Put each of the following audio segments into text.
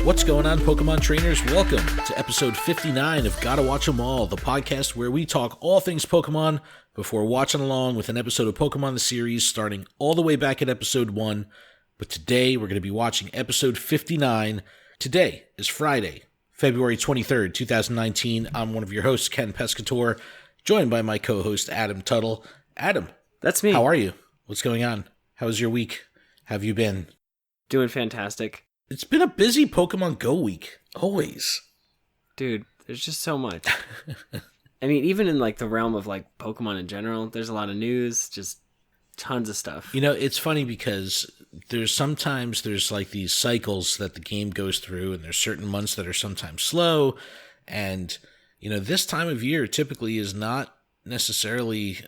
What's going on, Pokemon trainers? Welcome to episode 59 of Gotta Watch 'Em All, the podcast where we talk all things Pokemon before watching along with an episode of Pokemon the series starting all the way back at episode 1. But today we're going to be watching episode 59. Today is Friday, February 23rd, 2019. I'm one of your hosts, Ken Pescator, joined by my co-host, Adam Tuttle. Adam. That's me. How are you? What's going on? How was your week? How have you been? Doing fantastic. It's been a busy Pokemon Go week. Always. Dude, there's just so much. I mean, even in like the realm of like Pokemon in general, there's a lot of news, just tons of stuff. You know, it's funny because there's like these cycles that the game goes through, and there's certain months that are sometimes slow. And, you know, this time of year typically is not necessarily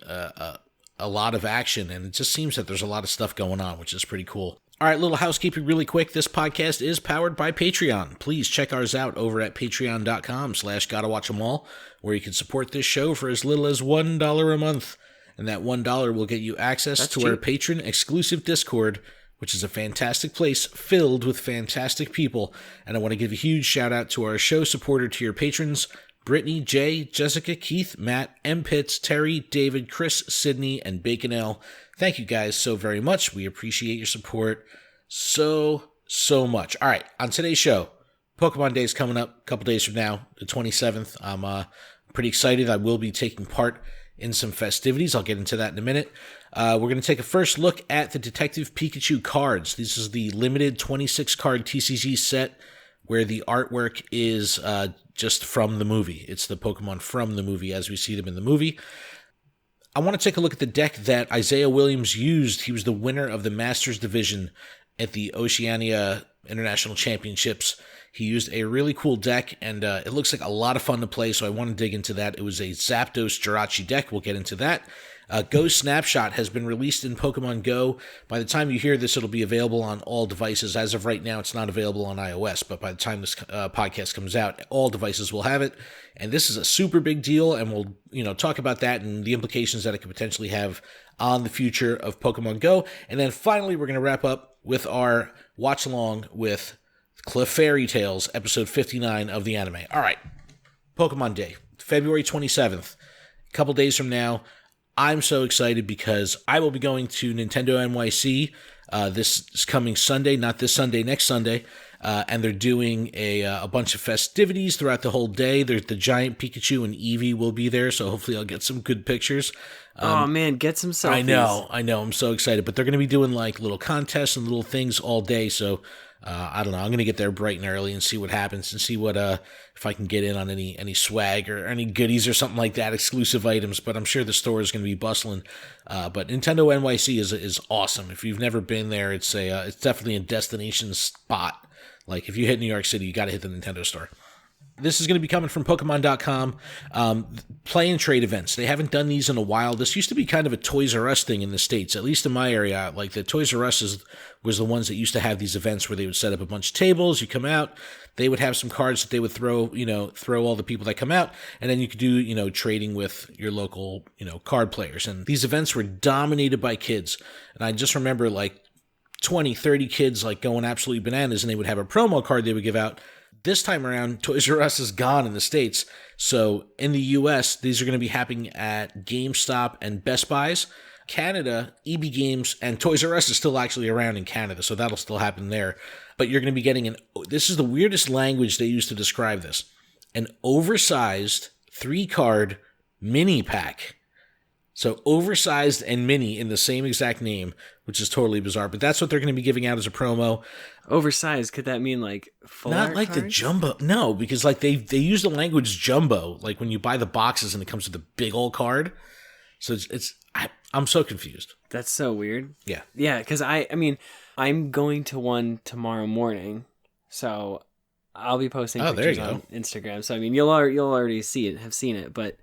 a lot of action, and it just seems that there's a lot of stuff going on, which is pretty cool. All right, little housekeeping really quick. This podcast is powered by Patreon. Please check ours out over at patreon.com/gottawatchemall, where you can support this show for as little as $1 a month. And that $1 will get you access to our patron exclusive Discord, which is a fantastic place filled with fantastic people. And I want to give a huge shout out to our show supporter tier patrons, Brittany, Jay, Jessica, Keith, Matt, M. Pitts, Terry, David, Chris, Sydney, and Bacon L. Thank you guys so very much. We appreciate your support so much. All right, on today's show, Pokemon Day is coming up a couple days from now, the 27th. I'm pretty excited. I will be taking part in some festivities. I'll get into that in a minute. We're going to take a first look at the Detective Pikachu cards. This is the limited 26-card TCG set where the artwork is just from the movie. It's the Pokemon from the movie as we see them in the movie. I want to take a look at the deck that Isaiah Williams used. He was the winner of the Masters Division at the Oceania International Championships. He used a really cool deck, and it looks like a lot of fun to play, so I want to dig into that. It was a Zapdos Jirachi deck. We'll get into that. GO Snapshot has been released in Pokemon Go. By the time you hear this, it'll be available on all devices. As of right now, it's not available on iOS, but by the time this podcast comes out, all devices will have it. And this is a super big deal, and we'll talk about that and the implications that it could potentially have on the future of Pokemon Go. And then finally, we're going to wrap up with our watch-along with Clefairy Tales, episode 59 of the anime. All right, Pokemon Day, February 27th, a couple days from now. I'm so excited because I will be going to Nintendo NYC this coming Sunday, not this Sunday, next Sunday, and they're doing a bunch of festivities throughout the whole day. The giant Pikachu and Eevee will be there, so hopefully I'll get some good pictures. Oh man, get some selfies. I know, I'm so excited, but they're going to be doing like little contests and little things all day, so I don't know. I'm going to get there bright and early and see what happens and see what if I can get in on any swag or any goodies or something like that, exclusive items. But I'm sure the store is going to be bustling. But Nintendo NYC is awesome. If you've never been there, it's definitely a destination spot. Like if you hit New York City, you got to hit the Nintendo store. This is going to be coming from Pokemon.com. Play and trade events. They haven't done these in a while. This used to be kind of a Toys R Us thing in the States, at least in my area. Like the Toys R Us was the ones that used to have these events where they would set up a bunch of tables. You come out, they would have some cards that they would throw all the people that come out, and then you could do, trading with your local, card players. And these events were dominated by kids. And I just remember like 20, 30 kids like going absolutely bananas, and they would have a promo card they would give out. This time around, Toys R Us is gone in the States. So in the U.S., these are going to be happening at GameStop and Best Buys. Canada, EB Games, and Toys R Us is still actually around in Canada, so that'll still happen there. But you're going to be getting this is the weirdest language they use to describe this, an oversized 3-card mini pack. So oversized and mini in the same exact name, which is totally bizarre. But that's what they're going to be giving out as a promo. Oversized, could that mean like full Not art like cards? the jumbo. No, because like they use the language jumbo, like when you buy the boxes and it comes with a big old card. So I'm so confused. That's so weird. Yeah. Yeah, because I'm going to one tomorrow morning, so I'll be posting pictures on Instagram. So you'll already have seen it, but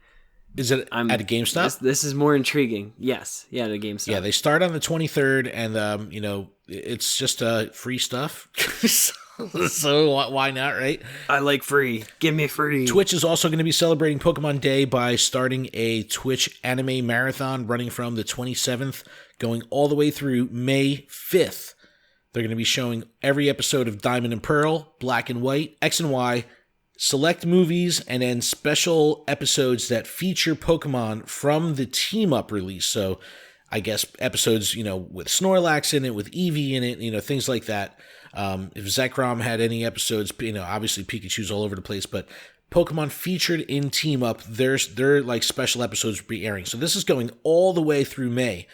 is it at a GameStop? This is more intriguing. Yes. Yeah, at a GameStop. Yeah, they start on the 23rd, and, it's just free stuff. So why not, right? I like free. Give me free. Twitch is also going to be celebrating Pokemon Day by starting a Twitch anime marathon running from the 27th, going all the way through May 5th. They're going to be showing every episode of Diamond and Pearl, Black and White, X and Y, select movies, and then special episodes that feature Pokemon from the team-up release. So I guess episodes, with Snorlax in it, with Eevee in it, things like that. If Zekrom had any episodes, obviously Pikachu's all over the place, but Pokemon featured in Team Up, their like special episodes will be airing. So this is going all the way through May.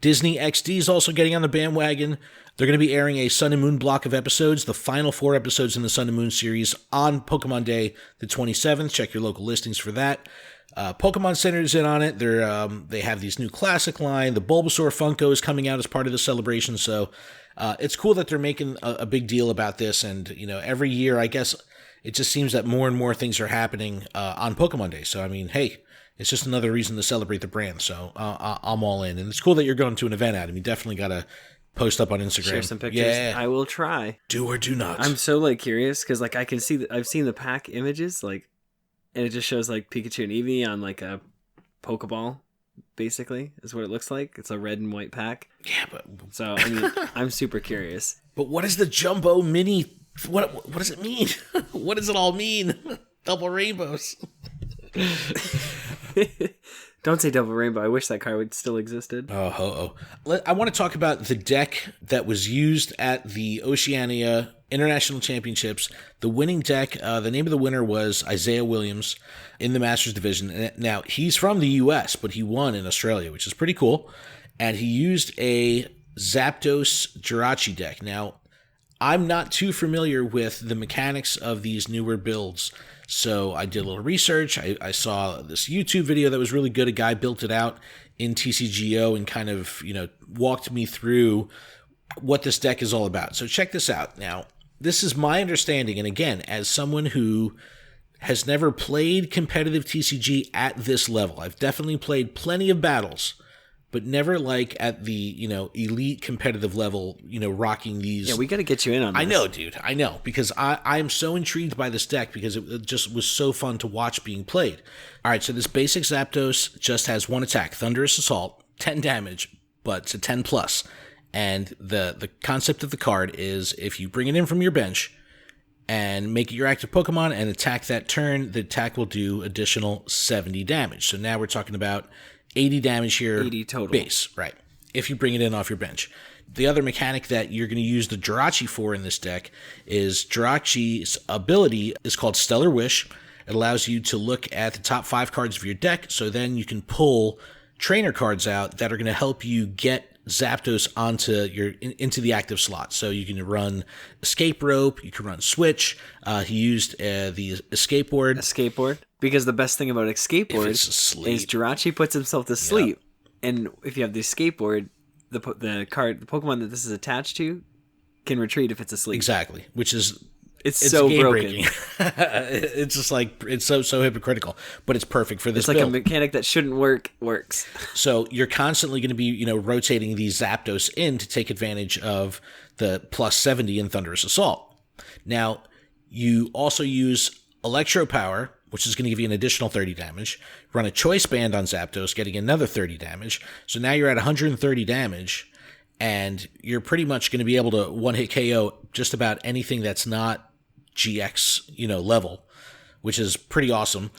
Disney XD is also getting on the bandwagon. They're going to be airing a Sun and Moon block of episodes, the final 4 episodes in the Sun and Moon series on Pokemon Day, the 27th. Check your local listings for that. Pokemon Center is in on it. They have these new classic line. The Bulbasaur Funko is coming out as part of the celebration. So it's cool that they're making a big deal about this. And, every year, I guess it just seems that more and more things are happening on Pokemon Day. So, I mean, hey, it's just another reason to celebrate the brand. So I'm all in. And it's cool that you're going to an event, Adam. You definitely got to post up on Instagram. Share some pictures. Yeah. I will try. Do or do not. I'm so curious because I can see that I've seen the pack images and it just shows Pikachu and Eevee on a Pokeball, basically, is what it looks like. It's a red and white pack. Yeah, but so I mean, I'm super curious. But what is the Jumbo Mini? What does it mean? What does it all mean? Double rainbows. Don't say double rainbow. I wish that card would still existed. I want to talk about the deck that was used at the Oceania International Championships. The winning deck, the name of the winner was Isaiah Williams in the Masters Division. Now, he's from the U.S., but he won in Australia, which is pretty cool. And he used a Zapdos Jirachi deck. Now, I'm not too familiar with the mechanics of these newer builds, so I did a little research. I saw this YouTube video that was really good. A guy built it out in TCGO and kind of, walked me through what this deck is all about. So check this out. Now, this is my understanding, and again, as someone who has never played competitive TCG at this level, I've definitely played plenty of battles, but never at the, elite competitive level, rocking these. Yeah, we got to get you in on this. I know, dude. I know, because I am so intrigued by this deck because it just was so fun to watch being played. All right, so this basic Zapdos just has 1 attack, Thunderous Assault, 10 damage, but it's a 10 plus. And the concept of the card is if you bring it in from your bench and make it your active Pokemon and attack that turn, the attack will do additional 70 damage. So now we're talking about 80 damage here. 80 total. Base, right. If you bring it in off your bench. The other mechanic that you're going to use the Jirachi for in this deck is Jirachi's ability is called Stellar Wish. It allows you to look at the top 5 cards of your deck, so then you can pull trainer cards out that are going to help you get Zapdos into the active slot. So you can run Escape Rope, you can run Switch. He used the Escape Board. Because the best thing about Escape Board is Jirachi puts himself to sleep. Yep. And if you have the Escape Board, the Pokemon that this is attached to can retreat if it's asleep. Exactly, which is it's so broken. It's just it's so hypocritical, but it's perfect for this. It's build. A mechanic that shouldn't works. So you're constantly going to be rotating these Zapdos in to take advantage of the plus 70 in Thunderous Assault. Now you also use Electro Power, which is going to give you an additional 30 damage. Run a Choice Band on Zapdos, getting another 30 damage. So now you're at 130 damage, and you're pretty much going to be able to one-hit KO just about anything that's not GX, level, which is pretty awesome.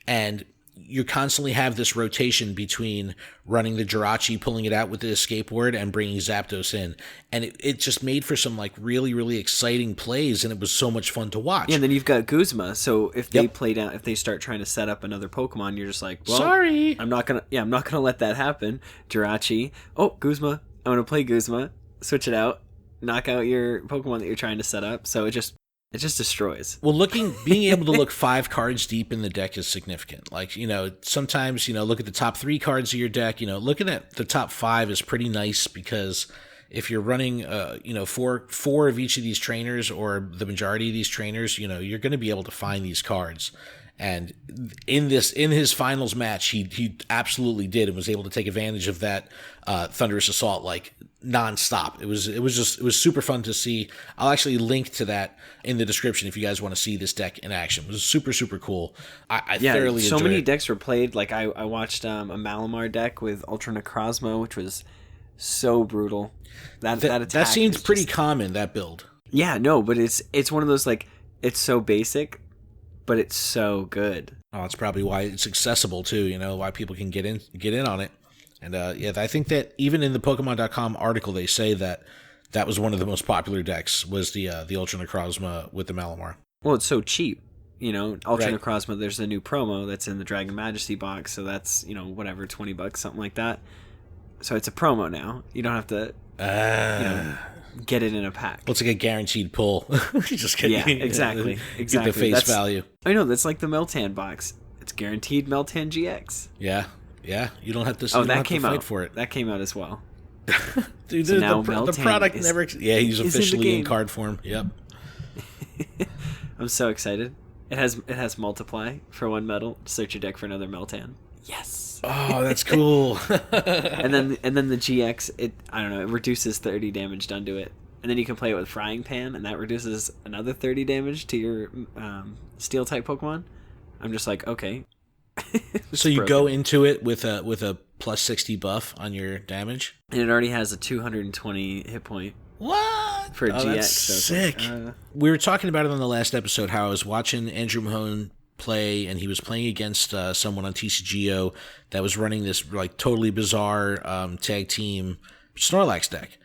And you constantly have this rotation between running the Jirachi, pulling it out with the Escape Word, and bringing Zapdos in. And it just made for some really, really exciting plays, and it was so much fun to watch. Yeah, and then you've got Guzma. So if they if they start trying to set up another Pokemon, you're just well, sorry, I'm not gonna let that happen. Jirachi, Guzma, I'm gonna play Guzma, switch it out, knock out your Pokemon that you're trying to set up. So it just destroys. Well, being able to look 5 cards deep in the deck is significant. Sometimes, look at the top 3 cards of your deck. Looking at the top 5 is pretty nice because if you're running, 4 of each of these trainers or the majority of these trainers, you're going to be able to find these cards. And in his finals match, he absolutely did and was able to take advantage of that Thunderous Assault nonstop. It was super fun to see. I'll actually link to that in the description if you guys want to see this deck in action. It was super, super cool. I thoroughly enjoyed it. So many decks were played. I watched a Malamar deck with Ultra Necrozma, which was so brutal. That attack. That seems pretty common, that build. Yeah, no, but it's one of those, like, it's so basic, but it's so good. Oh, it's probably why it's accessible too. You know, why people can get in on it. And yeah, I think that even in the Pokemon.com article, they say that was one of the most popular decks was the Ultra Necrozma with the Malamar. Well, it's so cheap. You know, Ultra Right. Necrozma, there's a new promo that's in the Dragon Majesty box, so that's, you know, whatever, $20, something like that. So it's a promo now. You don't have to get it in a pack. Well, it's like a guaranteed pull. You just get exactly. Get the face value. I know, that's like the Meltan box. It's guaranteed Meltan GX. Yeah. You don't have to. Oh, that came fight out for it. That came out as well. Dude, So now the Meltan product is- never. Yeah, he's is in the officially in game. card form. Yep. I'm so excited. It has multiply for 1 metal. Search your deck for another Meltan. Yes. Oh, that's cool. and then the GX, it reduces 30 damage done to it. And then you can play it with Frying Pan, and that reduces another 30 damage to your Steel type Pokemon. I'm just like, okay. So you go into it with a plus 60 buff on your damage, and it already has a 220 hit point. What? For a GX? That's so sick. Like, we were talking about it on the last episode, how I was watching Andrew Mahone play, and he was playing against someone on TCGO that was running this like totally bizarre tag team Snorlax deck,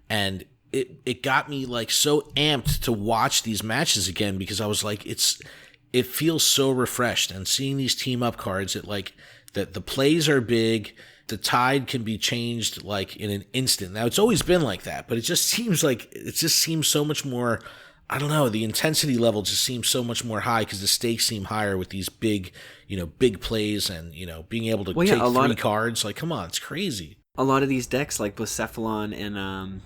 and it got me like so amped to watch these matches again, because I was like, it feels so refreshed, and seeing these team up cards, it like that the plays are big. The tide can be changed like in an instant. Now, it's always been like that, but it just seems so much more, I don't know, the intensity level just seems so much more high because the stakes seem higher with these big plays, and, being able to take 3 cards. Like, come on, it's crazy. A lot of these decks, like Blacephalon and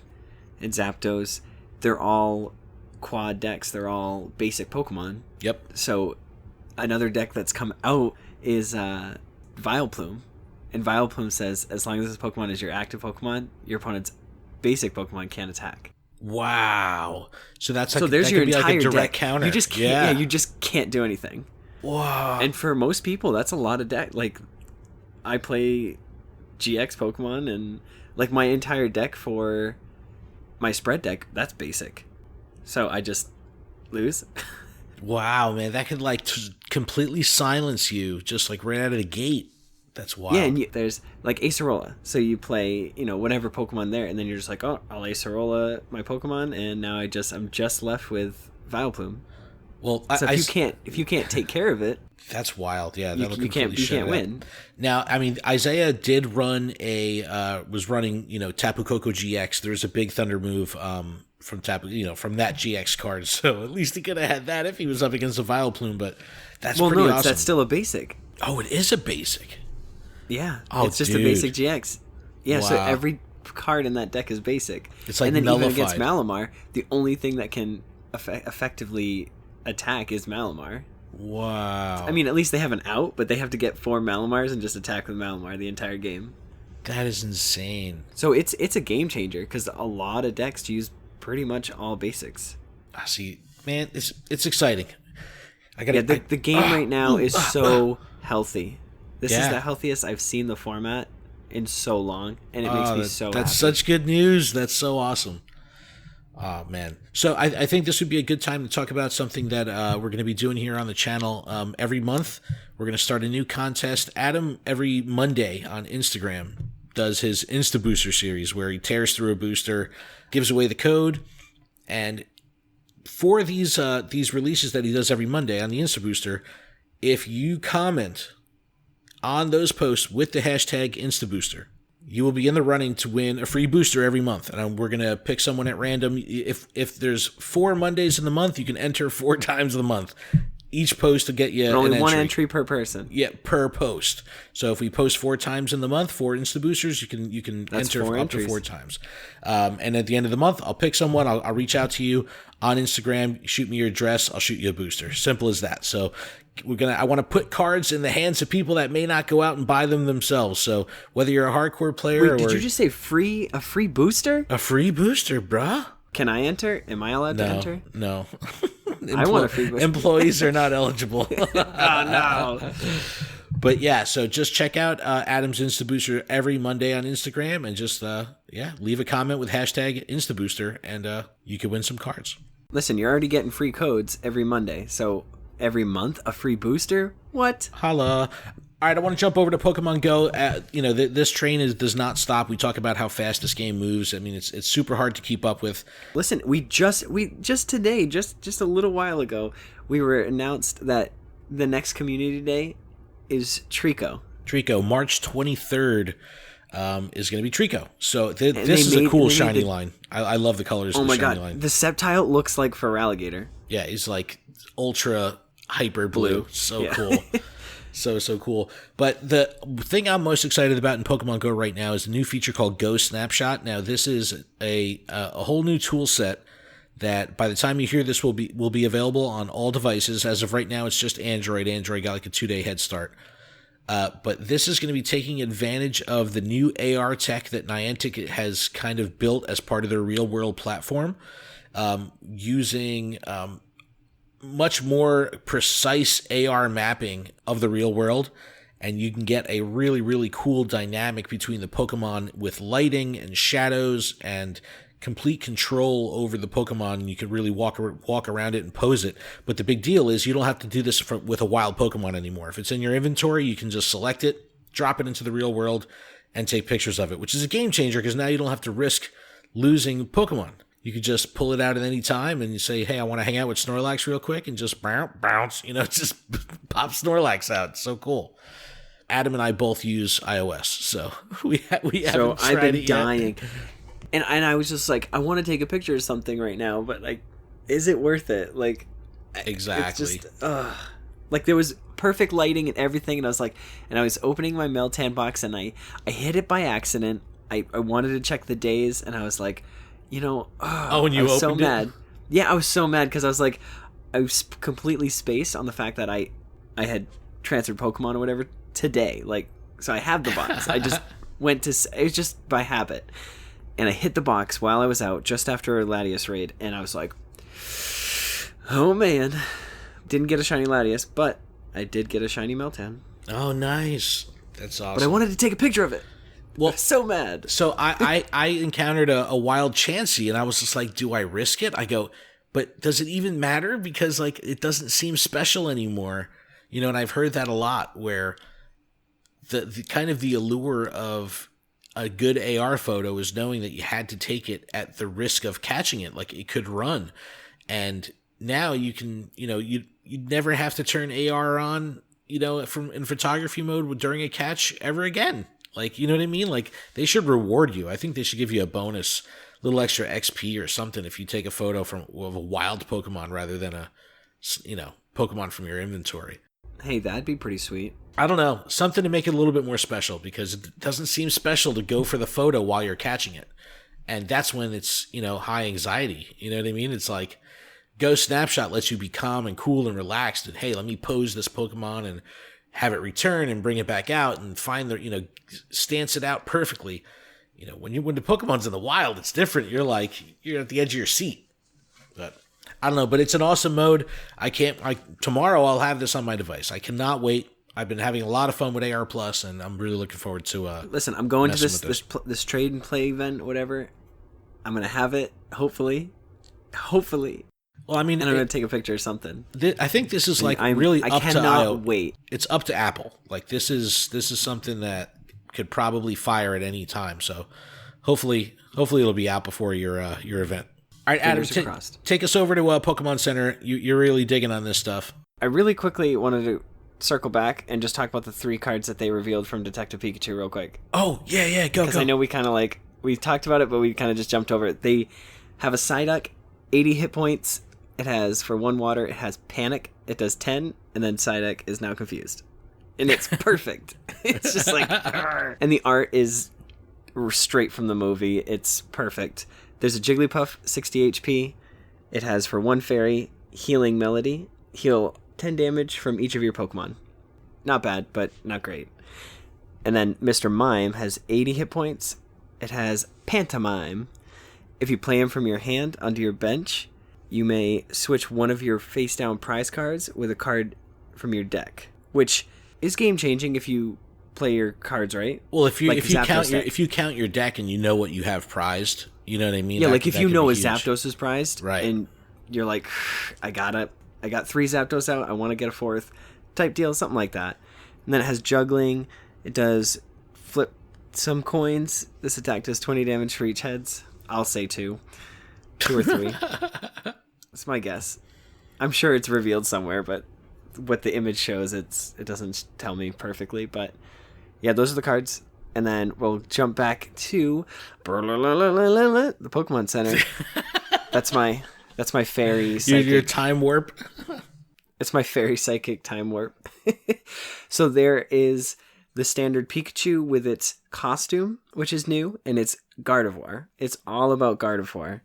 Zapdos, they're all quad decks. They're all basic Pokemon. Yep. So another deck that's come out is Vileplume. And Vileplume says, as long as this Pokemon is your active Pokemon, your opponent's basic Pokemon can't attack. Wow. So that's like, so there's that your could be entire like a direct deck. counter. You just can't. Yeah, you just can't do anything. Wow. And for most people, that's a lot of deck. Like, I play GX Pokemon, and like my entire deck for my spread deck, that's basic. So I just lose. Wow, man, that could like completely silence you just like right out of the gate. That's wild. Yeah, and there's like Acerola. So you play, whatever Pokemon there, and then you're just like, oh, I'll Acerola my Pokemon, and now I'm just left with Vileplume. Well, so if you can't take care of it, that's wild. Yeah, you can't win. Now, I mean, Isaiah did run was running Tapu Koko GX. There's a big Thunder move from Tapu, from that GX card. So at least he could have had that if he was up against a Vileplume. But that's pretty awesome. That's still a basic. Oh, it is a basic. Yeah, it's just a basic GX. Yeah, wow. So every card in that deck is basic. It's like and then nullified. Even against Malamar, the only thing that can effectively attack is Malamar. Wow. I mean, at least they have an out, but they have to get 4 Malamars and just attack with Malamar the entire game. That is insane. So it's a game changer, because a lot of decks use pretty much all basics. I see, man. It's exciting. The game right now is so healthy. This is the healthiest I've seen the format in so long, and it makes me so happy. That's such good news. That's so awesome. Oh, man. So I think this would be a good time to talk about something that we're going to be doing here on the channel. Every month, we're going to start a new contest. Adam, every Monday on Instagram, does his Insta Booster series, where he tears through a booster, gives away the code, and for these releases that he does every Monday on the Insta Booster, if you comment on those posts with the hashtag InstaBooster, you will be in the running to win a free booster every month. And we're going to pick someone at random. If there's 4 Mondays in the month, you can enter 4 times the month. Each post will get you only an one entry per person. Yeah, per post. So if we post 4 times in the month, 4 Insta Boosters, you can enter up to 4 times. And at the end of the month, I'll pick someone. I'll reach out to you on Instagram. Shoot me your address. I'll shoot you a booster. Simple as that. So I want to put cards in the hands of people that may not go out and buy them themselves. So whether you're a hardcore player, Wait, did you just say a free booster? A free booster, bruh. Can I enter? Am I allowed to enter? No. I want a free booster. Employees are not eligible. Oh, no. But yeah, so just check out Adam's Insta Booster every Monday on Instagram, and just yeah, leave a comment with hashtag InstaBooster, and you can win some cards. Listen, you're already getting free codes every Monday, so every month a free booster? What? Holla. All right, I want to jump over to Pokemon Go. This train does not stop. We talk about how fast this game moves. I mean, it's super hard to keep up with. Listen, we just today, just a little while ago, we were announced that the next community day is Trico. March 23rd is going to be Trico. So this is a cool shiny line. I love the colors of the shiny line. The Sceptile looks like Feraligatr. Yeah, he's like ultra hyper blue. So cool. So cool. But the thing I'm most excited about in Pokemon Go right now is a new feature called GO Snapshot. Now, this is a whole new tool set that by the time you hear this will be available on all devices. As of right now, it's just Android. Android got like a 2-day head start. But this is going to be taking advantage of the new AR tech that Niantic has kind of built as part of their real-world platform, using much more precise AR mapping of the real world, and you can get a really, really cool dynamic between the Pokemon with lighting and shadows and complete control over the Pokemon, and you can really walk around it and pose it. But the big deal is you don't have to do this with a wild Pokemon anymore. If it's in your inventory, you can just select it, drop it into the real world, and take pictures of it, which is a game changer because now you don't have to risk losing Pokemon. You could just pull it out at any time and you say, hey, I want to hang out with Snorlax real quick, and just bounce, just pop Snorlax out. It's so cool. Adam and I both use iOS, so we haven't tried I've been it dying. yet. And I was just like, I want to take a picture of something right now, but like, is it worth it? Like, exactly. It's just, like there was perfect lighting and everything, and I was like, and I was opening my Meltan box, and I hit it by accident. I wanted to check the days, and I was like, and you I was so opened mad. it? Yeah, I was so mad because I was like, I was completely spaced on the fact that I had transferred Pokemon or whatever today. Like, so I have the box. I just went to, it was just by habit. And I hit the box while I was out just after a Latias raid, and I was like, oh man. Didn't get a shiny Latias, but I did get a shiny Meltan. Oh, nice. That's awesome. But I wanted to take a picture of it. Well, I was so mad. So I encountered a wild Chansey, and I was just like, do I risk it? I go, but does it even matter? Because like it doesn't seem special anymore. And I've heard that a lot, where the kind of the allure of a good AR photo is knowing that you had to take it at the risk of catching it, like it could run. And now you can, you never have to turn AR on, in photography mode during a catch ever again. Like, you know what I mean? Like, they should reward you. I think they should give you a bonus, little extra XP or something if you take a photo of a wild Pokemon rather than a, Pokemon from your inventory. Hey, that'd be pretty sweet. I don't know. Something to make it a little bit more special, because it doesn't seem special to go for the photo while you're catching it. And that's when it's, high anxiety. You know what I mean? It's like GO Snapshot lets you be calm and cool and relaxed. And hey, let me pose this Pokemon and have it return and bring it back out and find the, stance it out perfectly. When the Pokemon's in the wild, it's different. You're at the edge of your seat. But I don't know, but it's an awesome mode. Tomorrow I'll have this on my device. I cannot wait. I've been having a lot of fun with AR Plus, and I'm really looking forward to. Listen, I'm going to this trade and play event, whatever. I'm gonna have it. Hopefully. Well, I mean, and I'm gonna take a picture or something. I think this is really up to I cannot wait. It's up to Apple. Like this is something that could probably fire at any time. So hopefully it'll be out before your event. All right, Adam, take us over to Pokemon Center. You're really digging on this stuff. I really quickly wanted to circle back and just talk about the 3 cards that they revealed from Detective Pikachu real quick. Oh, yeah, go. Because I know we kind of we talked about it, but we kind of just jumped over it. They have a Psyduck, 80 hit points. It has, for 1 water, it has Panic. It does 10, and then Psyduck is now confused. And it's perfect. It's just like, argh. And the art is straight from the movie. It's perfect. There's a Jigglypuff, 60 HP. It has, for 1 fairy, Healing Melody. Heal 10 damage from each of your Pokemon. Not bad, but not great. And then Mr. Mime has 80 hit points. It has Pantomime. If you play him from your hand onto your bench, you may switch one of your face-down prize cards with a card from your deck, which is game-changing if you play your cards, right? Well, if you Like if you count Zapdos your deck. if you count your deck and you know what you have prized, you know what I mean? Yeah, That- like if that you could know be a huge. Zapdos is prized, Right. and you're like, I got 3 Zapdos out. I want to get a 4th type deal, something like that. And then it has juggling. It does flip some coins. This attack does 20 damage for each heads. I'll say 2 or 3. That's my guess. I'm sure it's revealed somewhere, but what the image shows, it doesn't tell me perfectly. But yeah, those are the cards. And then we'll jump back to the Pokemon Center. That's my fairy psychic. Your time warp. It's my fairy psychic time warp. So there is the standard Pikachu with its costume, which is new, and it's Gardevoir. It's all about Gardevoir.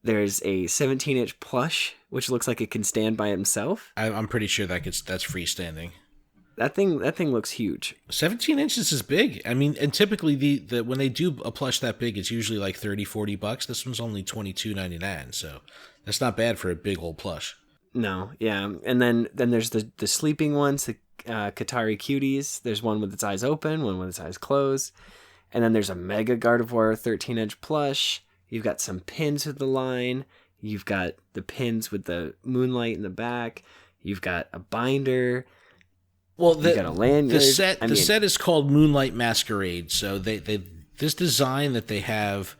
There's a 17-inch plush, which looks like it can stand by himself. I'm pretty sure that's freestanding. That thing looks huge. 17 inches is big. I mean, and typically the when they do a plush that big, it's usually like $30-$40. This one's only $22.99, so that's not bad for a big old plush. No, yeah. And then there's the sleeping ones, the Katari Cuties. There's one with its eyes open, one with its eyes closed. And then there's a Mega Gardevoir 13-inch plush. You've got some pins with the line. You've got the pins with the moonlight in the back. You've got a binder. Well, You got a lanyard. the set is called Moonlight Masquerade. So they this design that they have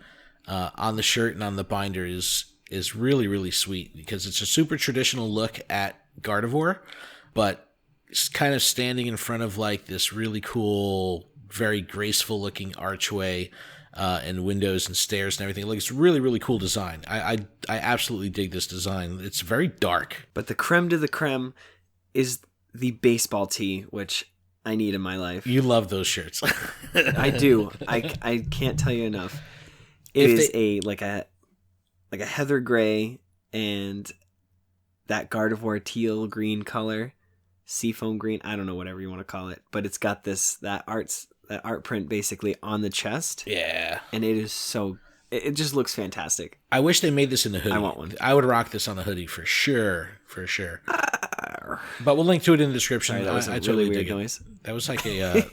on the shirt and on the binder is really, really sweet because it's a super traditional look at Gardevoir, but it's kind of standing in front of like this really cool, very graceful looking archway and windows and stairs and everything. Like it's really, really cool design. I absolutely dig this design. It's very dark. But the creme de la creme is the baseball tee, which I need in my life. You love those shirts. I do. I can't tell you enough. It is a heather gray and that Gardevoir teal green color, seafoam green. I don't know, whatever you want to call it, but it's got that art print basically on the chest. Yeah, and it is so. It just looks fantastic. I wish they made this in a hoodie. I want one. I would rock this on a hoodie for sure. But we'll link to it in the description. Sorry, that was a I really totally weird dig noise. It. That was like a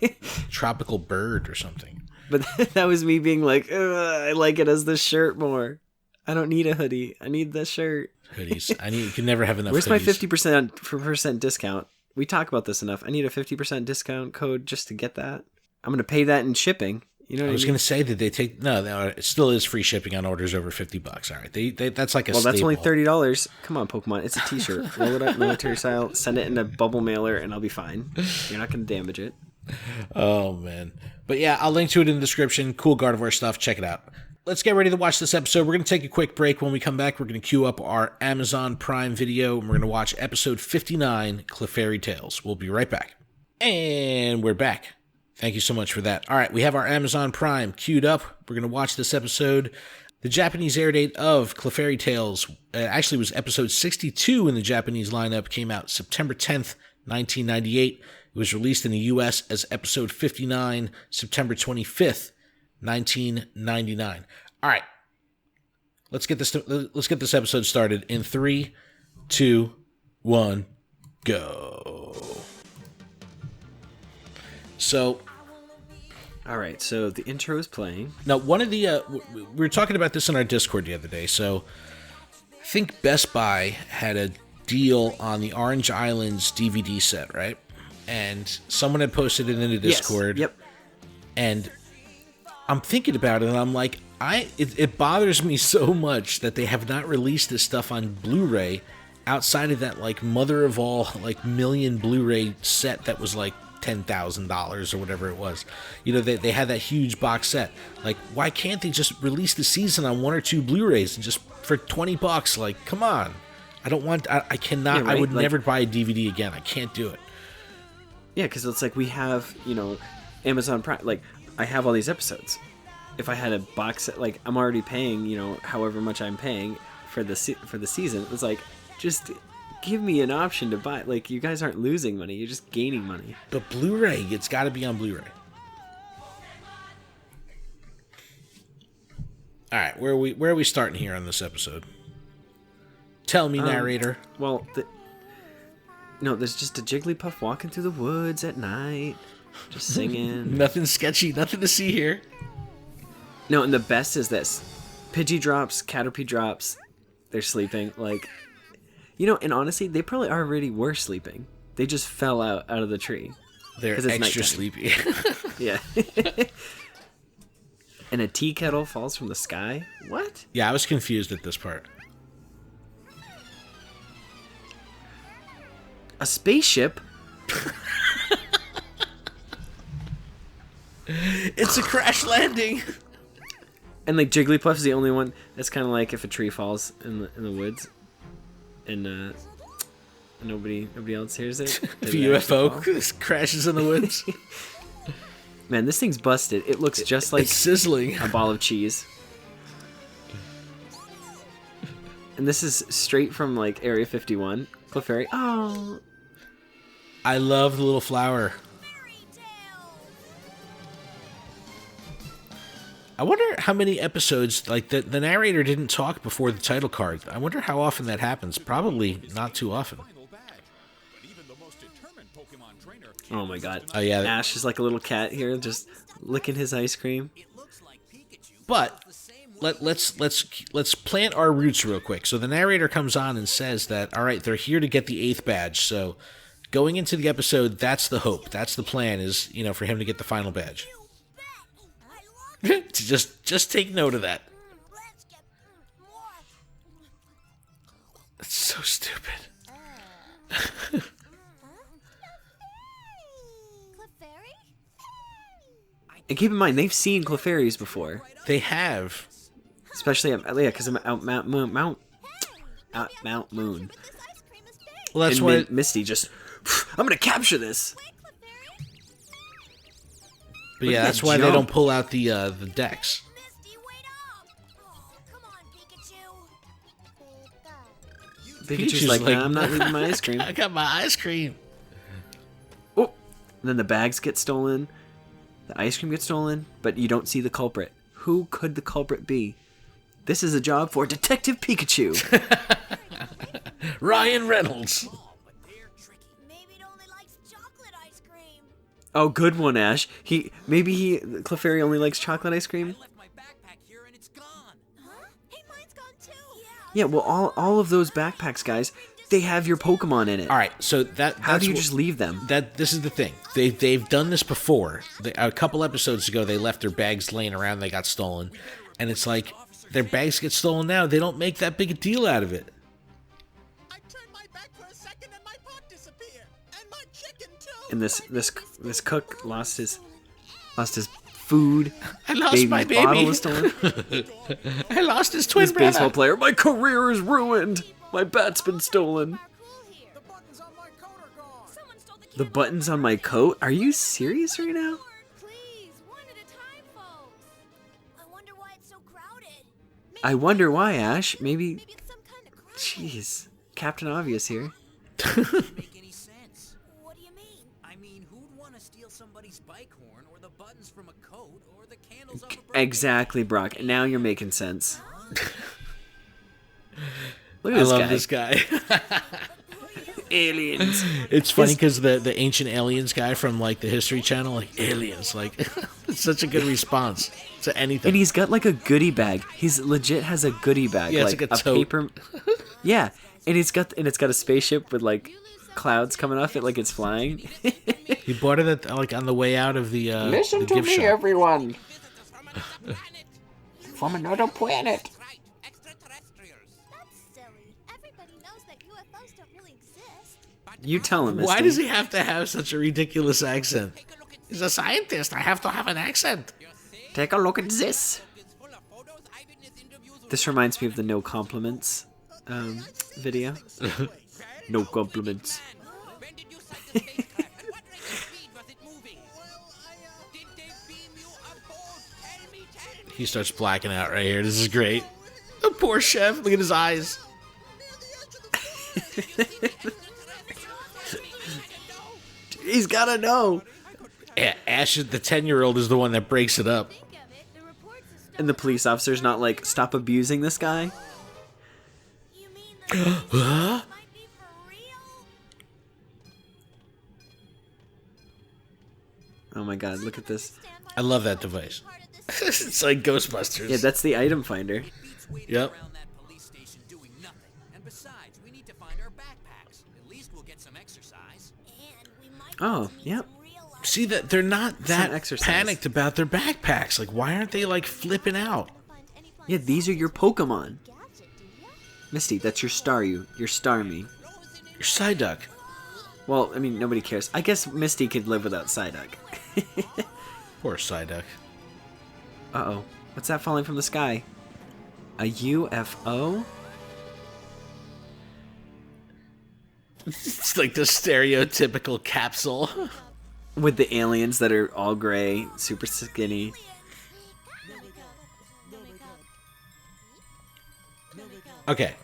tropical bird or something. But that was me being like, I like it as the shirt more. I don't need a hoodie. I need the shirt. Hoodies. You can never have enough. Where's hoodies. my 50% discount? We talk about this enough. I need a 50% discount code just to get that. I'm going to pay that in shipping. You know what I was mean? going to say that they take no, it still is free shipping on orders over $50. All right, they that's like a that's staple. only $30. Come on, Pokemon, it's a T-shirt. Roll it up military style. Send it in a bubble mailer, and I'll be fine. You're not going to damage it. Oh man, but yeah, I'll link to it in the description. Cool Gardevoir stuff. Check it out. Let's get ready to watch this episode. We're going to take a quick break. When we come back, we're going to queue up our Amazon Prime video, and we're going to watch episode 59, Clefairy Tales. We'll be right back. And we're back. Thank you so much for that. All right, we have our Amazon Prime queued up. We're going to watch this episode. The Japanese air date of Clefairy Tales actually was episode 62 in the Japanese lineup. Came out September 10th, 1998. It was released in the U.S. as episode 59, September 25th, 1999. All right, let's get this episode started in 3, 2, 1, go. So, all right. So the intro is playing. Now, one of the we were talking about this in our Discord the other day. So, I think Best Buy had a deal on the Orange Islands DVD set, right? And someone had posted it in the Discord. Yes. Yep. And I'm thinking about it, and I'm like, it bothers me so much that they have not released this stuff on Blu-ray outside of that like mother of all like million Blu-ray set that was like $10,000 or whatever it was. You know, they had that huge box set. Like, why can't they just release the season on 1 or 2 Blu-rays and just for $20? Like, come on. I cannot. Yeah, right? I would never buy a DVD again. I can't do it. Yeah, because it's like we have, Amazon Prime. Like, I have all these episodes. If I had a box set, like, I'm already paying, however much I'm paying for the season. It's like, just give me an option to buy. Like, you guys aren't losing money, you're just gaining money. But Blu-ray, it's got to be on Blu-ray. All right, where are we starting here on this episode? Tell me, narrator. Well, there's just a Jigglypuff walking through the woods at night. Just singing. Nothing sketchy, nothing to see here. No, and the best is this. Pidgey drops, Caterpie drops. They're sleeping. Like, you know, and honestly, they probably already were sleeping. They just fell out of the tree. They're extra nighttime. sleepy. Yeah. And a tea kettle falls from the sky? What? Yeah, I was confused at this part. A spaceship? It's a crash landing. And like Jigglypuff's the only one that's kind of like if a tree falls in the woods, and nobody else hears it. If a UFO crashes in the woods. Man, this thing's busted. It looks just like it's sizzling. A ball of cheese. And this is straight from like Area 51. Clefairy. Oh. I love the little flower. I wonder how many episodes, like the narrator didn't talk before the title card. I wonder how often that happens. Probably not too often. Oh my god. Oh yeah. Ash is like a little cat here, just licking his ice cream. But let's plant our roots real quick. So the narrator comes on and says that, all right, they're here to get the 8th badge. So going into the episode, that's the hope. That's the plan is, you know, for him to get the final badge. just take note of that. That's so stupid. And keep in mind, they've seen Clefairies before. They have. Especially at, yeah, because I'm out Mount Moon. Well, that's and why Misty just, I'm gonna capture this. But yeah, that's why they don't pull out the decks. Pikachu's like, nah, I'm not leaving my ice cream. I got my ice cream. Oh, and then the bags get stolen. The ice cream gets stolen, but you don't see the culprit. Who could the culprit be? This is a job for Detective Pikachu. Ryan Reynolds. Oh, good one, Ash. Clefairy only likes chocolate ice cream. Yeah, well, all of those backpacks, guys, they have your Pokemon in it. All right, so how do you just leave them? This is the thing. They've done this before. A couple episodes ago, they left their bags laying around. They got stolen, and it's like their bags get stolen now. They don't make that big a deal out of it. I turned my back for a second, and my pot disappeared, and my chicken too. And this cook lost his food. I lost my baby. Bottle was stolen. I lost his twin brother. Baseball player. My career is ruined. My bat's been stolen. The buttons on my coat are gone. The buttons on my coat? Are you serious right now? Please, one at a time, folks. I wonder why it's so crowded. I wonder why, Ash. Maybe. Maybe it's some kind of crowd. Jeez. Captain Obvious here. Doesn't make any sense. What do you mean? I mean, who'd want to steal somebody's bike horn, or the buttons from a coat, or the candles of a birthday? Exactly, Brock. Now you're making sense. Look at I this love guy. this guy. Aliens. It's funny because the ancient aliens guy from like the History Channel, like aliens, like it's such a good response to anything. And he's got like a goodie bag. He's legit has a goodie bag. Yeah, it's like a tote. paper. Yeah, and it's got a spaceship with like clouds coming off it, like it's flying. He bought it like on the way out of the Listen to gift me, shop. everyone. From another planet. That's silly. Everybody knows that UFOs don't really exist. You tell him. Why Misty. does he have to have such a ridiculous accent? He's a scientist. I have to have an accent. Take a look at this. This reminds me of the no compliments video. No compliments. He starts blacking out right here. This is great. The poor chef. Look at his eyes. He's gotta know. Yeah, Ash, the 10-year-old, is the one that breaks it up. Think of it, the reports are still And the police officer's not like, stop abusing this guy. You mean that might be for real? Oh my god, look at this. I love that device. It's like Ghostbusters. Yeah, that's the item finder. Yep. Around that police station doing nothing. And besides, we need to find our backpacks. At least we'll get some exercise. And we might Oh, need yep. some real life See that they're not that exercise. panicked about their backpacks. Like, why aren't they like flipping out? find any fun Yeah, these are your Pokemon. gadget, do ya? Misty, that's your Staryu. Your Starmie. Your Psyduck. Well, I mean, nobody cares. I guess Misty could live without Psyduck. Poor Psyduck. Uh-oh. What's that falling from the sky? A UFO? It's like the stereotypical capsule. With the aliens that are all gray, super skinny. Okay.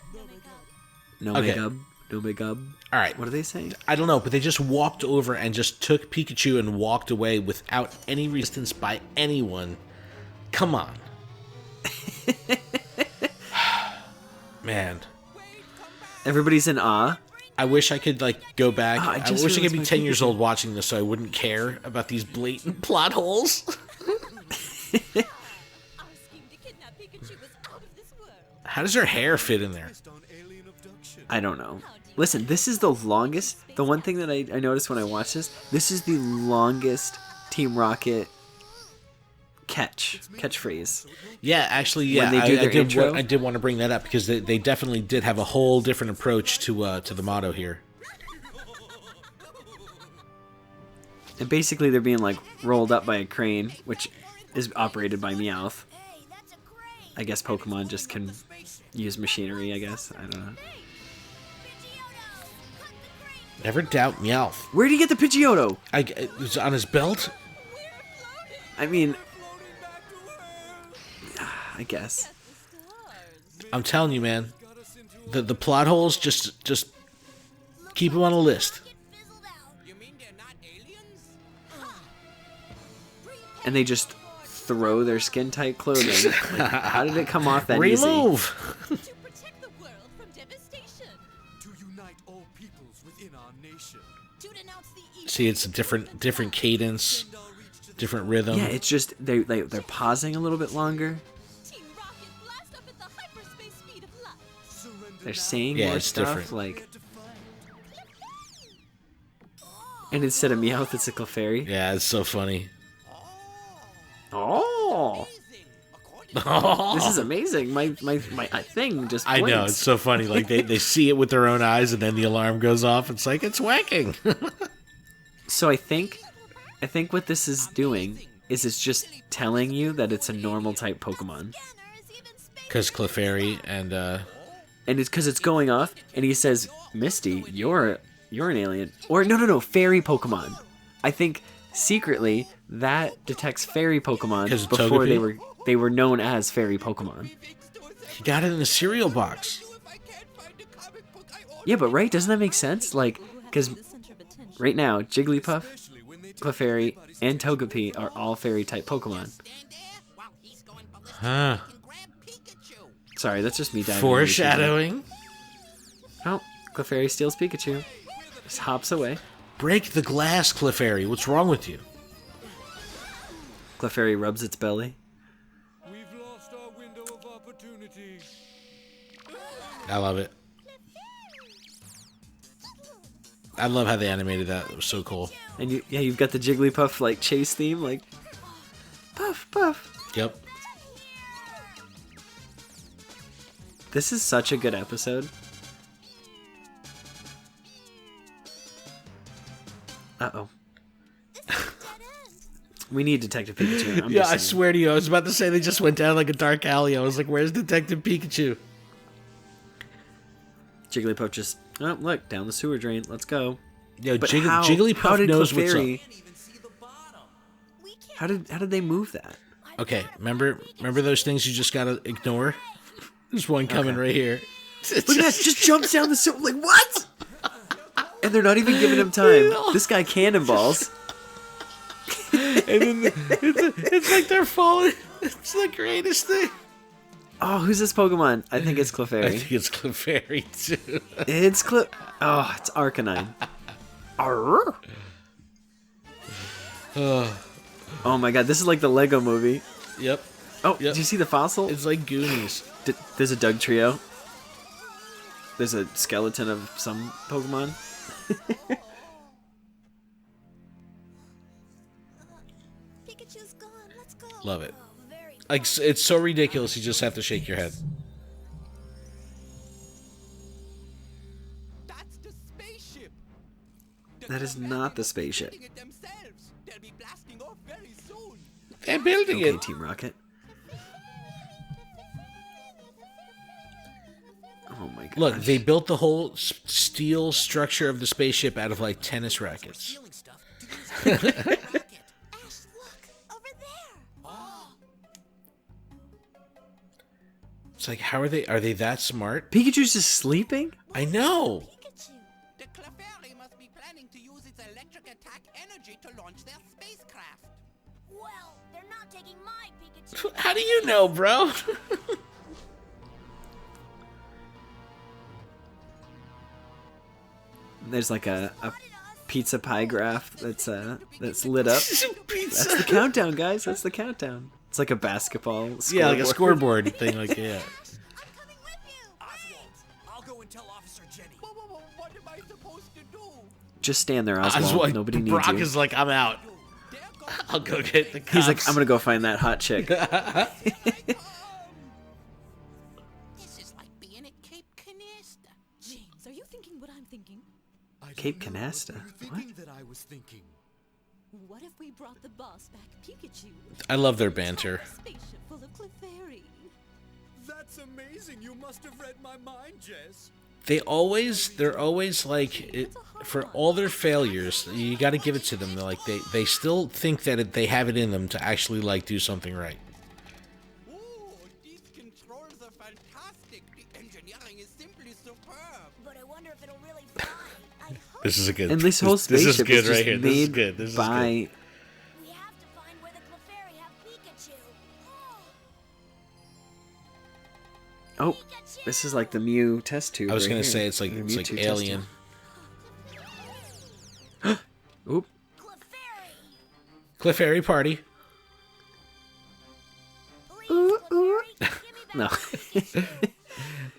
No Okay. Megub. No Megub. All right. What are they saying? I don't know, but they just walked over and just took Pikachu and walked away without any resistance by anyone. Come on. Man. Everybody's in awe. I wish I could like go back. Oh, I I just wish I could realized be my 10 years Pikachu. old watching this so I wouldn't care about these blatant plot holes. Our scheme to kidnap Pikachu was out of this world. How does her hair fit in there? I don't know. Listen, this is the longest. The one thing that I noticed when I watched this is the longest Team Rocket catchphrase. Yeah, actually, yeah. When they do I their did intro? I did want to bring that up because they definitely did have a whole different approach to the motto here. And basically they're being like rolled up by a crane, which is operated by Meowth. Hey, that's a crane. I guess Pokemon just can use machinery, I guess. I don't know. Pidgeotto, cut the crane. Never doubt Meowth. Where did he get the Pidgeotto? It was on his belt. I mean, I guess. I'm telling you, man. The plot holes just keep them on a list. Get fizzled out. You mean they're not aliens? And they just throw their skin-tight clothing. Like, how did it come off that easy? Remove. To protect the world from devastation. To unite all peoples within our nation. To denounce the evil. See, it's a different cadence, different rhythm. Yeah, it's just they're pausing a little bit longer. Team Rocket blast up at the hyperspace speed of light. Surrender They're saying Yeah, more it's stuff different. like. And instead of Meowth, it's a Clefairy. Yeah, it's so funny. Oh, this is amazing! My thing just. I know, blinks. it's so funny. Like they see it with their own eyes, and then the alarm goes off. It's like it's whacking. So I think what this is doing is it's just telling you that it's a normal type Pokemon, Because Clefairy and and it's because it's going off, and he says, "Misty, you're an alien," or no, fairy Pokemon. I think secretly that detects fairy 'Cause Pokemon of before Togepi? they were known as fairy Pokemon. he got it in a cereal box. Yeah, but right? Doesn't that make sense? Like, because right now, Jigglypuff, Clefairy, and Togepi are all fairy type Pokemon. Stand there while he's going ballistic. Huh. You can grab Pikachu. Sorry, that's just me diving. Foreshadowing. Oh, Clefairy steals Pikachu. Just hops away. Break the glass, Clefairy. What's wrong with you? Clefairy rubs its belly. We've lost our window of opportunity. I love it. I love how they animated that. It was so cool. And you've got the Jigglypuff like chase theme, like puff puff. Yep. This is such a good episode. Uh-oh. We need Detective Pikachu. I'm Yeah, just I saying. swear to you, I was about to say they just went down like a dark alley. I was like, where's Detective Pikachu? Jigglypuff just, oh, look, down the sewer drain. Let's go. Yo, But Jigglypuff how did knows what's up. Clefairy, how did they move that? Okay, remember those things you just gotta ignore? There's one coming right here. Look at that, just jumps down the sewer. Like, what? And they're not even giving him time. This guy cannonballs. And then it's like they're falling. It's the greatest thing. Oh, who's this Pokemon? I think it's I Clefairy. think it's Clefairy too. It's Oh, it's Arcanine. Arr. Oh my god, this is like the Lego movie. Yep. Oh, Yep. did you see the fossil? It's like Goonies. There's a Doug trio. There's a skeleton of some Pokemon. Pikachu's gone. Let's go. Love it. Oh, very Like, it's so ridiculous, you just have to shake your head. That's the spaceship. That is not the spaceship. It themselves. They'll be blasting off very soon. They're building Okay, it. Team Rocket. Oh my god. Look, they built the whole steel structure of the spaceship out of like tennis rackets. Stealing stuff to use it. Rocket. Ash, look over there. It's like, how are they? Are they that smart? Pikachu's just sleeping? I know. Pikachu. The Clefairy must be planning to use its electric attack energy to launch their spacecraft. Well, they're not taking my Pikachu. How do you know, bro? There's like a pizza pie graph that's lit up. That's the countdown, guys. That's the countdown. It's like a basketball scoreboard. Yeah, like a scoreboard thing, like yeah. I'm coming with you. Oswald, I'll go and tell Officer Jenny. What am I supposed to do? Just stand there, Oswald. Oswald, Nobody needs Brock you. is like, I'm out. There goes I'll go get the cops. He's like, I'm gonna go find that hot chick. This is like being at Cape Canasta. James, are you thinking what I'm thinking? Cape Canasta. What? That I was thinking. What if we brought the boss back Pikachu? I love their banter. Spaceship full of Clefairy. That's amazing. You must have read my mind, Jess. They're always like, for all their failures, you got to give it to them. They're like, they still think that they have it in them to actually like do something right. Ooh, these controls are fantastic. The engineering is simply superb. But I wonder if it'll really fly. I hope This is a good. And this whole spaceship This is good is just right here. This is made good. This is by. good. we have to find where the Clefairy have Pikachu. Oh, this is like the Mew test tube. I was right gonna here. say it's like The Mewtwo test Alien. tube. Oop. Clefairy. Clefairy party. Please, Clefairy, give me No. that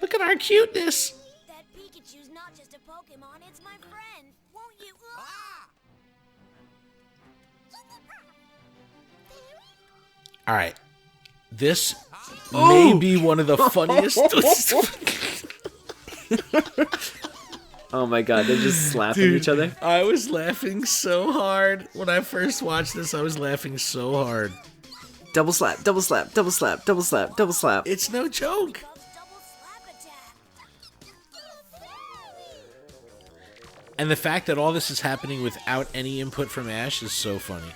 Look at our cuteness. That Pikachu's not just a Pokemon, it's my friend. Won't you? Ah! All right, this may be one of the funniest. Oh my god, they're just slapping each other. I was laughing so hard when I first watched this. I was laughing so hard. Double slap, double slap, double slap, double slap, double slap. It's no joke. Double slap attack. And the fact that all this is happening without any input from Ash is so funny.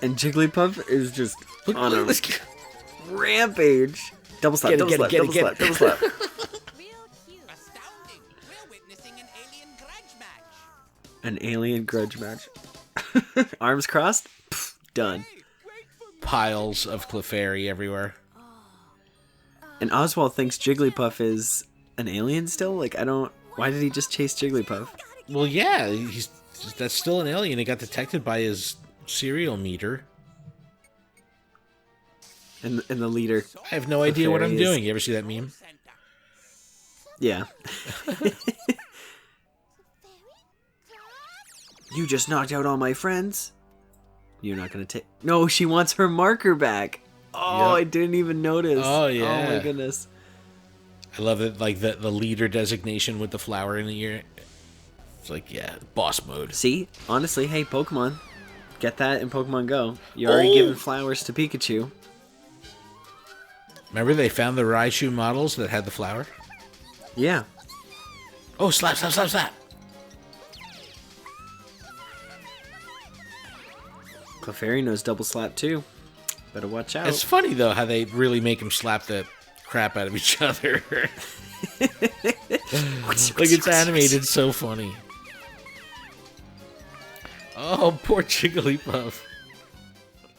And Jigglypuff is just Look, on a look, rampage. Double slap, Get it, double slap, get it, double get slap, it. double slap. Real cute. Astounding! We're witnessing an alien grudge match. An alien grudge match. Arms crossed. Pff, done. Hey, wait for me. piles of Clefairy everywhere. And Oswald thinks Jigglypuff is an alien still? Like, I don't... Why did he just chase Jigglypuff? Well, yeah, that's still an alien. It got detected by his cereal meter. And the leader... I have no idea what I'm Clefairy is- doing. You ever see that meme? Center. Yeah. You just knocked out all my friends. You're not gonna take... No, she wants her marker back. Oh, Yep. I didn't even notice. Oh, Oh yeah. my goodness. I love it, like the leader designation with the flower in the ear. It's like, yeah, boss mode. See? Honestly, hey, Pokemon. Get that in Pokemon Go. You're already Oh. giving flowers to Pikachu. Remember they found the Raichu models that had the flower? Yeah. Oh, slap, slap, slap, slap. Clefairy knows double slap too. Better watch out. It's funny, though, how they really make them slap the crap out of each other. Like, it's animated so funny. Oh, poor Jigglypuff.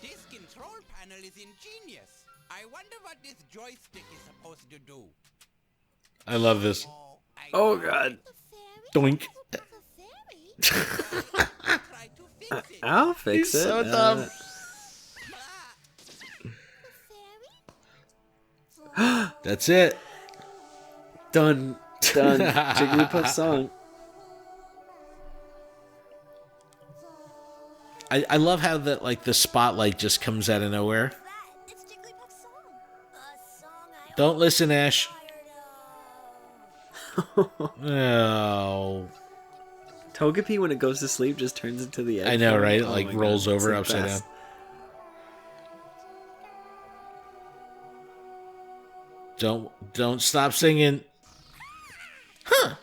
This control panel is ingenious. I wonder what this joystick is supposed to do. I love this. I Oh god. Doink. try to I'll fix He's it. so dumb. That's it. Done. Jigglypuff song. I love how that like the spotlight just comes out of nowhere. It's Jigglypuff's song. A song I Don't listen, Ash. tired of. No. Togepi, when it goes to sleep, just turns into the egg. I know, form. right? It Oh like my rolls God, over it's the upside best. down. Don't stop singing. Huh.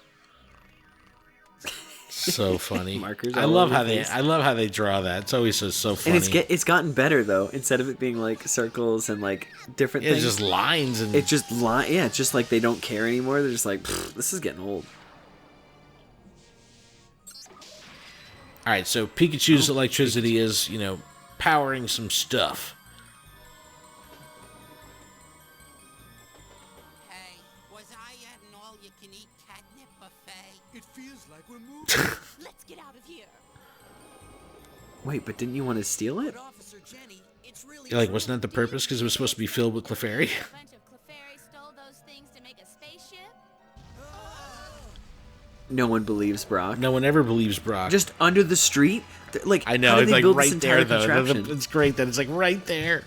So funny. Markers I all love over how your face. I love how they draw that. It's always so funny. And it's gotten better though. Instead of it being like circles and like different It's things, just lines and it's just Yeah, it's just like they don't care anymore. They're just like, this is getting old. All right, so Pikachu's electricity is, powering some stuff. Hey, was I at an all-you-can-eat catnip buffet? It feels like we're moving. Let's get out of here. Wait, but didn't you want to steal it? But Officer Jenny, it's really You're like, wasn't that the purpose? Because it was supposed to be filled with Clefairy? A bunch of Clefairy stole those things to make a spaceship? No one believes Brock. No one ever believes Brock. Just under the street. Like I know, how did it's they like build right this there, entire though. contraption? It's great that it's like right there.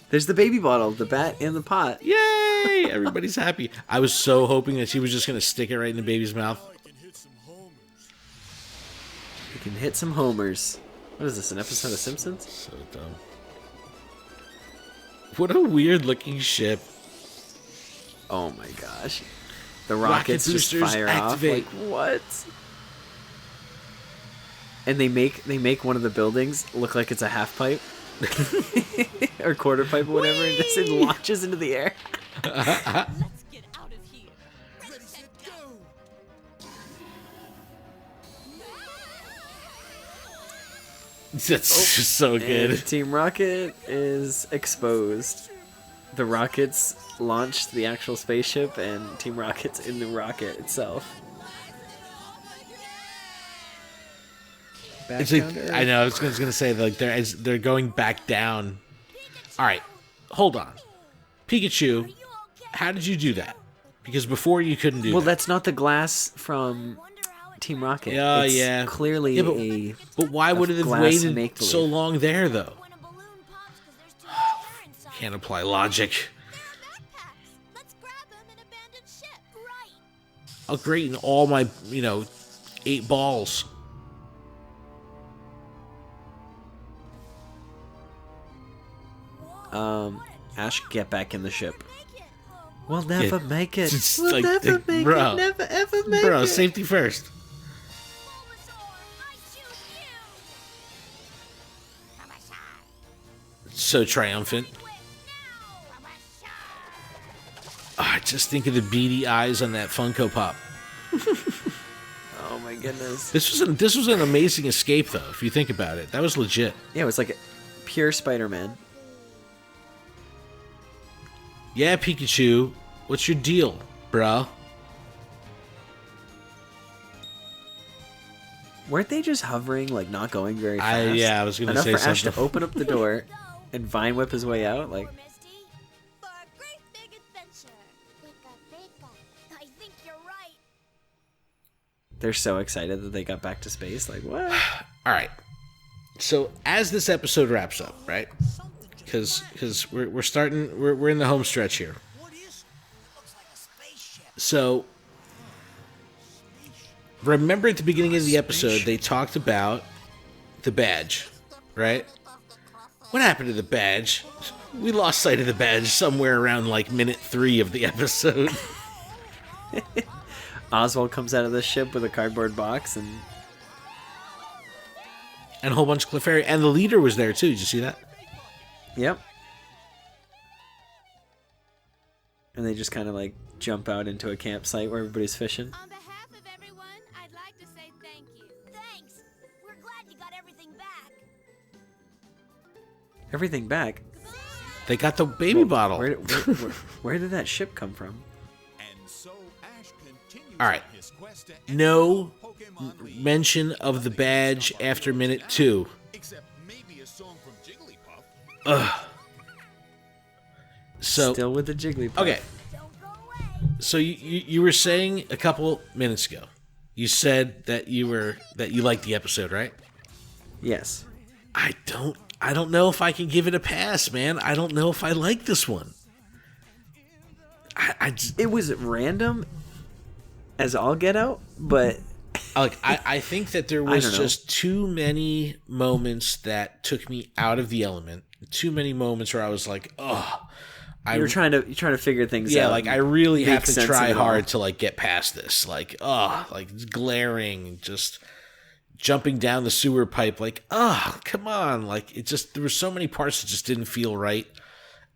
There's the baby bottle, the bat, and the pot. Yay! Everybody's happy. I was so hoping that she was just going to stick it right in the baby's mouth. I can hit some homers. You can hit some homers. What is this? An episode of Simpsons? So dumb. What a weird looking ship. Oh my gosh. The Rocket rockets just boosters fire activate. off. Like what? And they make one of the buildings look like it's a half pipe. Or quarter pipe or whatever, and just it launches into the air. Let's get out of here. Ready, set, go! That's just so good. And Team Rocket is exposed. The rockets launched the actual spaceship, and Team Rocket's in the rocket itself. Back It's down like, to Earth. I know. I was going to say like they're going back down. All right, hold on, Pikachu. How did you do that? Because before you couldn't do Well, that. that's not the glass from Team Rocket. Yeah, It's yeah. clearly Yeah, but- a. But why would it have glass waited make-believe. so long there though? When a balloon pops 'cause there's too much air inside. Can't apply logic. They're backpacks. Let's grab them and abandon ship. Right. I'll grate in all my 8 balls. Ash, get back in the ship. Make it. We'll never make it. It's We'll like, never make bro. it. Never ever make Bro, it. safety first. Bulbasaur, I choose you. So triumphant. Quit now. Ah, just think of the beady eyes on that Funko Pop. Oh my goodness. This was an amazing escape though, if you think about it. That was legit. Yeah, it was like a pure Spider-Man. Yeah, Pikachu, what's your deal, bro? Weren't they just hovering, like not going very fast? I was gonna Enough say for Ash to something. open up the door and Vine Whip his way out. Like, Misty. For a great big adventure. Pika, Pika. I think you're right. they're so excited that they got back to space. Like, what? All right. So as this episode wraps up, right? Because we're starting we're in the home stretch here. What is it? It looks like a spaceship. So remember at the beginning of the episode they talked about the badge, right? What happened to the badge? We lost sight of the badge somewhere around like minute 3 of the episode. Oswald comes out of the ship with a cardboard box, and And a whole bunch of Clefairy, and the leader was there too. Did you see that? yep. And they just kind of like jump out into a campsite where everybody's fishing. On behalf of everyone, I'd like to say thank you. Thanks. We're glad you got everything back. Everything back. They got the baby bottle. Where did that ship come from? And so Ash continues All right. his quest to No Pokemon mention of the badge after minute 2. Except maybe a song from Jigglypuff. Ugh. So Still with the Jigglypuff. okay. Don't go away. So you were saying a couple minutes ago, you said that you liked the episode, right? Yes. I don't know if I can give it a pass, man. I don't know if I like this one. It was random as all get out, but I think that there was just too many moments that took me out of the element. Too many moments where I was like, oh. you're trying to figure things out. Yeah, like I really have to sense try of it all. hard to like get past this. Like, like it's glaring, just jumping down the sewer pipe. Like, come on. Like there were so many parts that just didn't feel right.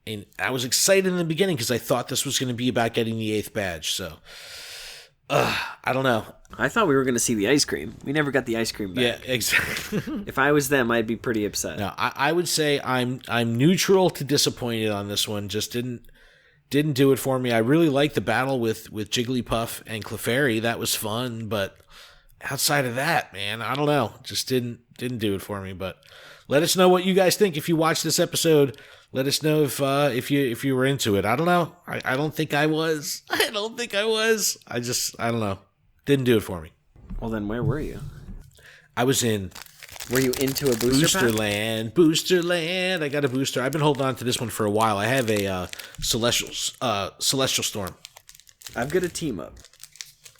And I was excited in the beginning because I thought this was going to be about getting the 8th badge. So, I don't know. I thought we were going to see the ice cream. We never got the ice cream back. Yeah, exactly. If I was them, I'd be pretty upset. No, I would say I'm neutral to disappointed on this one. Just didn't do it for me. I really liked the battle with Jigglypuff and Clefairy. That was fun, but outside of that, man, I don't know. Just didn't do it for me. But let us know what you guys think if you watch this episode. Let us know if you were into it. I don't know. I don't think I was. I don't think I was. I don't know. Didn't do it for me. Well, then where were you? I was in Were you into a booster pack? Booster Land. I got a booster. I've been holding on to this one for a while. I have a Celestial Storm. I've got a team up.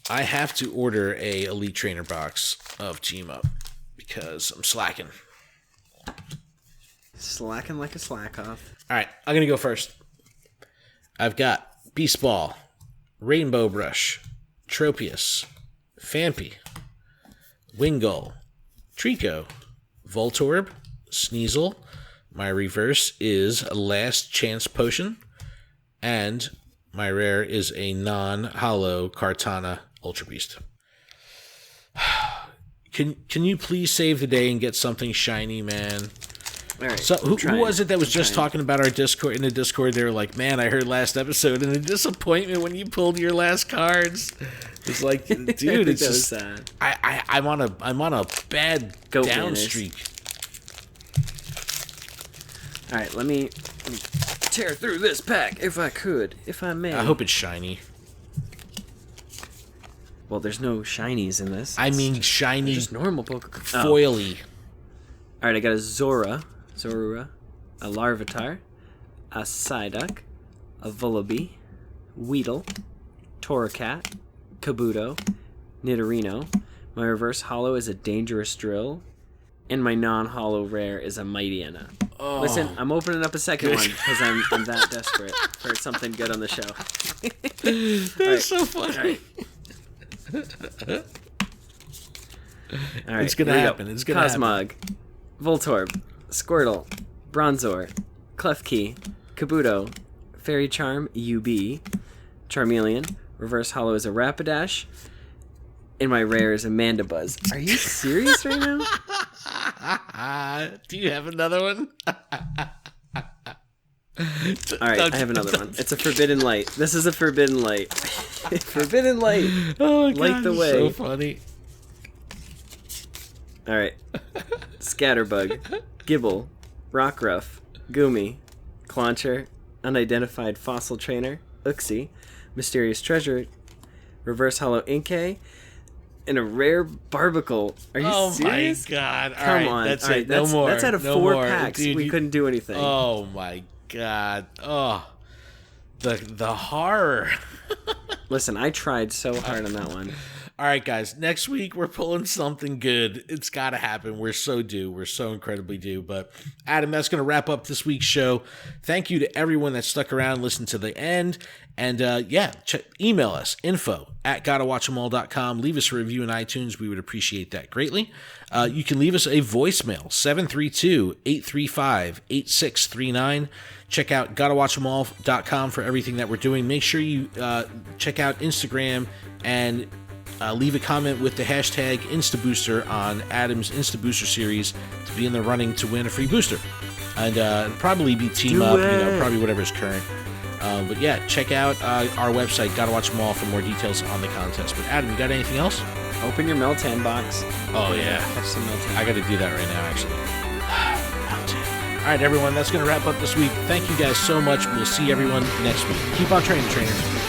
I have to order a Elite Trainer box of Team Up because I'm slacking. Slacking like a slack off. All right, I'm going to go first. I've got Beast Ball, Rainbow Brush, Tropius, Phanpy, Wingull, Trico, Voltorb, Sneasel. My reverse is Last Chance Potion. And my rare is a non-hollow Kartana Ultra Beast. Can you please save the day and get something shiny, man? All right, So who was it that was just talking about our Discord? In the Discord, they were like, "Man, I heard last episode and the disappointment when you pulled your last cards." It's like, dude, it's that was just sad. I'm on a bad Go down Banners. streak. All right, let me tear through this pack if I may. I hope it's shiny. Well, there's no shinies in this. I mean, shiny, just normal Pokemon. foily. All right, I got a Zorua, a Larvitar, a Psyduck, a Vullaby, Weedle, Torracat, Kabuto, Nidorino. My reverse hollow is a Dangerous Drill, and my non-hollow rare is a Mightyena. Oh. Listen, I'm opening up a second one because I'm that desperate for something good on the show. That's so funny. All right, It's gonna here we go. happen. It's gonna happen. Cosmog, Voltorb, Squirtle, Bronzor, Klefki, Kabuto, Fairy Charm, UB, Charmeleon, Reverse Hollow is a Rapidash, and my rare is a Mandibuzz. Are you serious right now? Do you have another one? All right, I have another one. It's a Forbidden Light. This is a Forbidden Light. Forbidden Light. Oh my Light God, the it's way. so funny. All right. Scatterbug, Gibble, Rockruff, Goomy, Clauncher, Unidentified Fossil Trainer, Uxie, Mysterious Treasure, Reverse Hollow Inkay, and a rare Barbicle. Are you serious? My God! Come on. That's All right, it. No more. That's out of No 4 more. packs. Dude, we couldn't do anything. Oh my God! Oh, the horror. Listen, I tried so hard on that one. All right, guys. Next week we're pulling something good. It's got to happen. We're so due. We're so incredibly due. But Adam, that's going to wrap up this week's show. Thank you to everyone that stuck around, and listened to the end, and email us info@gottawatchemall.com. Leave us a review in iTunes. We would appreciate that greatly. You can leave us a voicemail 732-835-8639. Check out gottawatchemall.com for everything that we're doing. Make sure you check out Instagram and leave a comment with the hashtag InstaBooster on Adam's InstaBooster series to be in the running to win a free booster. and probably be team Do up, it. probably whatever's current. But yeah, check out our website, Gotta Watch 'Em All, for more details on the contest. But Adam, you got anything else? Open your Meltan box. Oh yeah, Catch some Meltan. I got to do that right now, actually. All right, everyone, that's going to wrap up this week. Thank you guys so much. We'll see everyone next week. Keep on training, trainers.